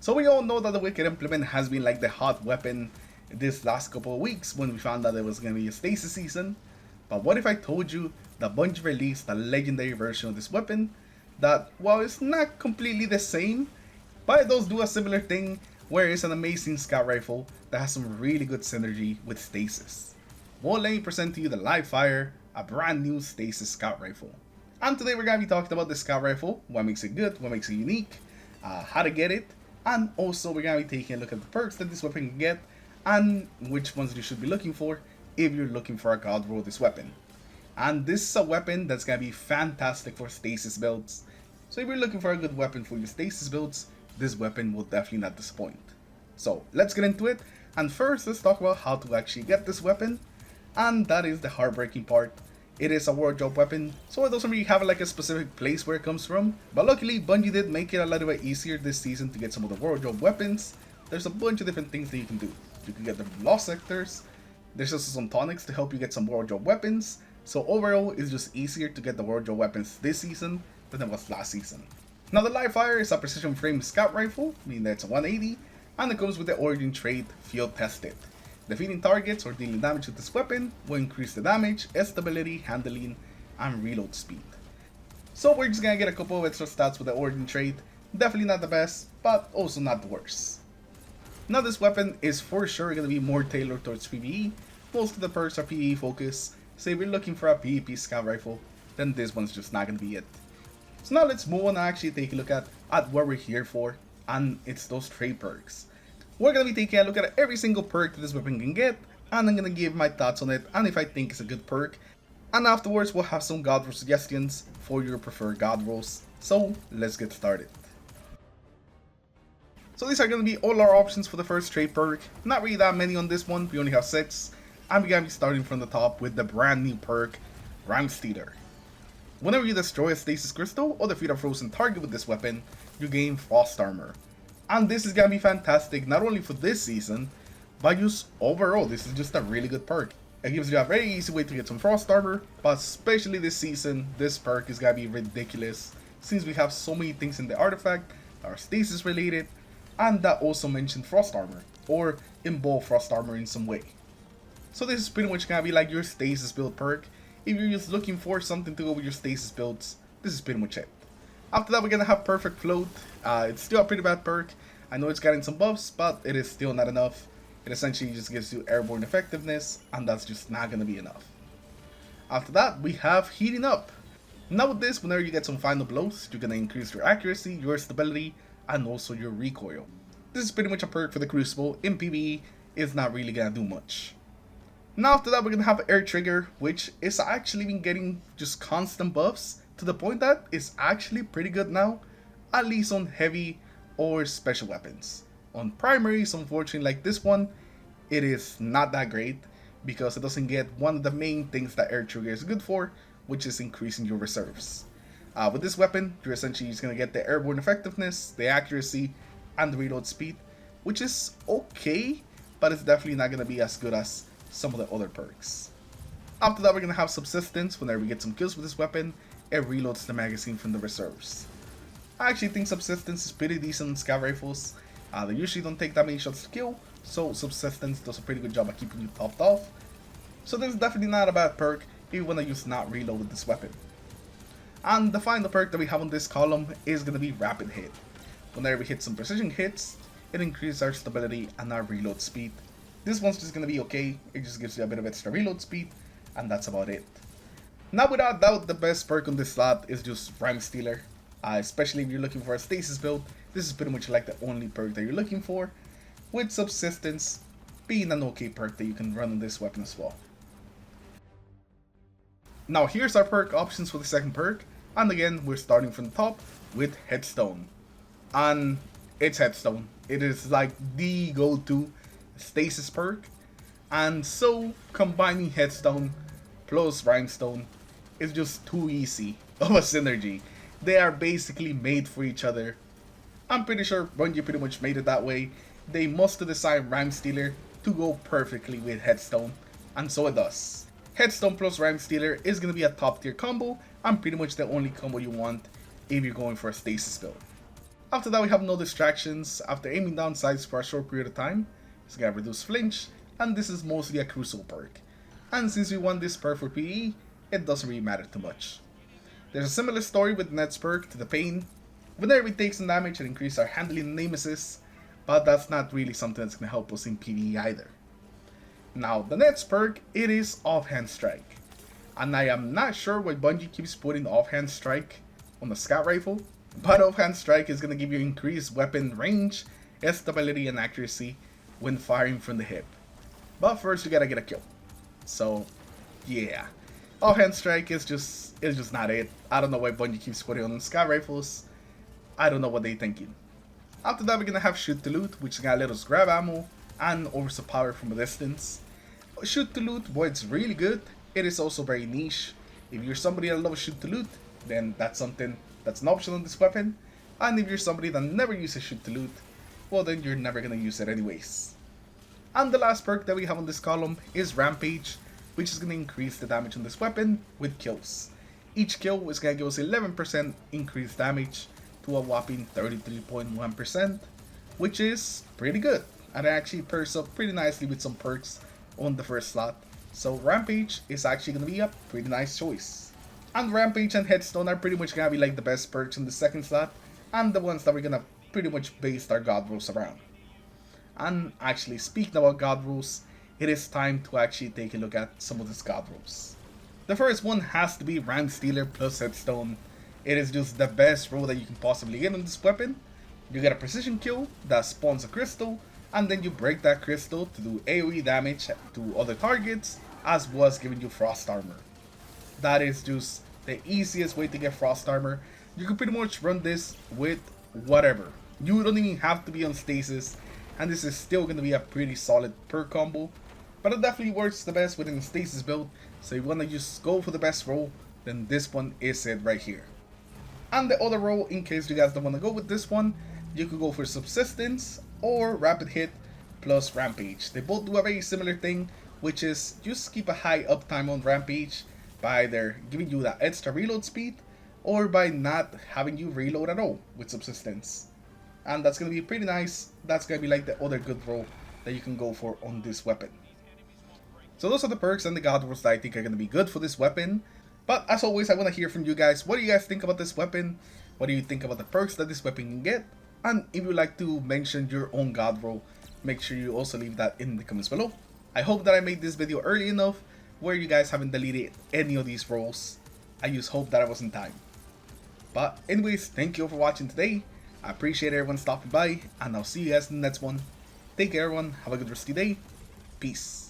So we all know that the Wicked Implement has been like the hot weapon this last couple of weeks when we found out there was going to be a Stasis season. But what if I told you that Bungie released a legendary version of this weapon that, while it's not completely the same, but it does do a similar thing where it's an amazing scout rifle that has some really good synergy with Stasis. Well, let me present to you the Live Fire, a brand new Stasis scout rifle. And today we're going to be talking about the scout rifle, what makes it good, what makes it unique, how to get it, and also we're going to be taking a look at the perks that this weapon can get and which ones you should be looking for if you're looking for a god roll this weapon. And this is a weapon that's going to be fantastic for Stasis builds. So if you're looking for a good weapon for your Stasis builds, this weapon will definitely not disappoint. So let's get into it, and first let's talk about how to actually get this weapon, and that is the heartbreaking part. It is a wardrobe weapon, so it doesn't really have like a specific place where it comes from, but luckily Bungie did make it a little bit easier this season to get some of the wardrobe weapons. There's a bunch of different things that you can do. You can get the lost sectors, there's also some tonics to help you get some wardrobe weapons, so overall it's just easier to get the wardrobe weapons this season than it was last season. Now the Live Fire is a precision frame scout rifle, meaning that it's a 180, and it comes with the origin trait Field Tested. Defeating targets or dealing damage with this weapon will increase the damage, stability, handling, and reload speed. So we're just gonna get a couple of extra stats with the origin trait. Definitely not the best, but also not the worst. Now this weapon is for sure gonna be more tailored towards PvE. Most of the perks are PvE focused, so if you're looking for a PvP scout rifle, then this one's just not gonna be it. So now let's move on and actually take a look at what we're here for, and it's those trait perks. We're going to be taking a look at every single perk that this weapon can get, and I'm going to give my thoughts on it and if I think it's a good perk. And afterwards we'll have some god roll suggestions for your preferred god rolls. So let's get started. So these are going to be all our options for the first trait perk. Not really that many on this one, we only have 6. And we're going to be starting from the top with the brand new perk, Rhyme Stealer. Whenever you destroy a Stasis Crystal or defeat a frozen target with this weapon, you gain Frost Armor. And this is gonna be fantastic not only for this season, but just overall, this is just a really good perk. It gives you a very easy way to get some Frost Armor, but especially this season, this perk is gonna be ridiculous since we have so many things in the artifact that are Stasis related, and that also mention Frost Armor, or involve Frost Armor in some way. So this is pretty much gonna be like your Stasis build perk. If you're just looking for something to go with your Stasis builds, this is pretty much it. After that, we're gonna have Perfect Float. It's still a pretty bad perk. I know it's getting some buffs, but it is still not enough. It essentially just gives you airborne effectiveness, and that's just not gonna be enough. After that, we have Heating Up. Now with this, whenever you get some final blows, you're gonna increase your accuracy, your stability, and also your recoil. This is pretty much a perk for the Crucible. In PvE, it's not really gonna do much. Now after that, we're gonna have Air Trigger, which is actually been getting just constant buffs, to the point that it's actually pretty good now, at least on heavy or special weapons. On primaries, unfortunately, like this one, it is not that great because it doesn't get one of the main things that Air Trigger is good for, which is increasing your reserves. With this weapon, you're essentially just going to get the airborne effectiveness, the accuracy, and the reload speed, which is okay, but it's definitely not going to be as good as some of the other perks. After that, we're going to have Subsistence. Whenever we get some kills with this weapon, it reloads the magazine from the reserves. I actually think Subsistence is pretty decent on scout rifles. They usually don't take that many shots to kill, so Subsistence does a pretty good job at keeping you topped off. So this is definitely not a bad perk if you want to use not reload with this weapon. And the final perk that we have on this column is going to be Rapid Hit. Whenever we hit some precision hits, it increases our stability and our reload speed. This one's just going to be okay, it just gives you a bit of extra reload speed, and that's about it. Now without doubt, the best perk on this slot is just Rhyme Stealer. Especially if you're looking for a Stasis build, this is pretty much like the only perk that you're looking for, with Subsistence being an okay perk that you can run on this weapon as well. Now here's our perk options for the second perk, and again we're starting from the top with Headstone. And it's Headstone. It is like the go-to Stasis perk, and so combining Headstone plus Rhinestone is just too easy of a synergy. They are basically made for each other. I'm pretty sure Bungie pretty much made it that way. They must have designed Rhyme Stealer to go perfectly with Headstone, and so it does. Headstone plus Rhyme Stealer is going to be a top tier combo, and pretty much the only combo you want if you're going for a Stasis build. After that we have no distractions. After aiming down sights for a short period of time, it's gonna reduce flinch, and this is mostly a crucial perk. And since we want this perk for PE, it doesn't really matter too much. There's a similar story with Ned's perk to the Pain. Whenever we take some damage and increase our handling and aim assist, but that's not really something that's gonna help us in PvE either. Now the next perk, it is Offhand Strike. And I am not sure why Bungie keeps putting Offhand Strike on the Scout Rifle, but Offhand Strike is gonna give you increased weapon range, stability, and accuracy when firing from the hip. But first you gotta get a kill. So yeah. Offhand Strike is just not it. I don't know why Bungie keeps putting on Scout Rifles. I don't know what they're thinking. After that we're gonna have Shoot to Loot, which is gonna let us grab ammo and oversell power from a distance. Shoot to Loot, boy, it's really good. It is also very niche. If you're somebody that loves Shoot to Loot, then that's an option on this weapon. And if you're somebody that never uses Shoot to Loot, well then you're never gonna use it anyways. And the last perk that we have on this column is Rampage, which is gonna increase the damage on this weapon with kills. Each kill is gonna give us 11% increased damage to a whopping 33.1%, which is pretty good. And it actually pairs up pretty nicely with some perks on the first slot. So Rampage is actually going to be a pretty nice choice. And Rampage and Headstone are pretty much going to be like the best perks in the second slot, and the ones that we're going to pretty much base our God Rules around. And actually, speaking about God Rules, it is time to actually take a look at some of these God Rules. The first one has to be Ram Stealer plus Headstone. It is just the best rule that you can possibly get on this weapon. You get a precision kill that spawns a crystal, and then you break that crystal to do AoE damage to other targets, as well as giving you Frost Armor. That is just the easiest way to get Frost Armor. You can pretty much run this with whatever. You don't even have to be on Stasis, and this is still going to be a pretty solid perk combo. But it definitely works the best within the Stasis build, so if you want to just go for the best role, then this one is it right here. And the other role, in case you guys don't want to go with this one, you could go for Subsistence or Rapid Hit plus Rampage. They both do a very similar thing, which is just keep a high uptime on Rampage by either giving you that extra reload speed or by not having you reload at all with Subsistence. And that's going to be pretty nice. That's going to be like the other good role that you can go for on this weapon. So those are the perks and the God Rules that I think are going to be good for this weapon. But as always, I want to hear from you guys. What do you guys think about this weapon? What do you think about the perks that this weapon can get? And if you'd like to mention your own God Role, make sure you also leave that in the comments below. I hope that I made this video early enough where you guys haven't deleted any of these roles. I just hope that I was in time. But anyways, thank you for watching today. I appreciate everyone stopping by, and I'll see you guys in the next one. Take care everyone, have a good rest of your day. Peace.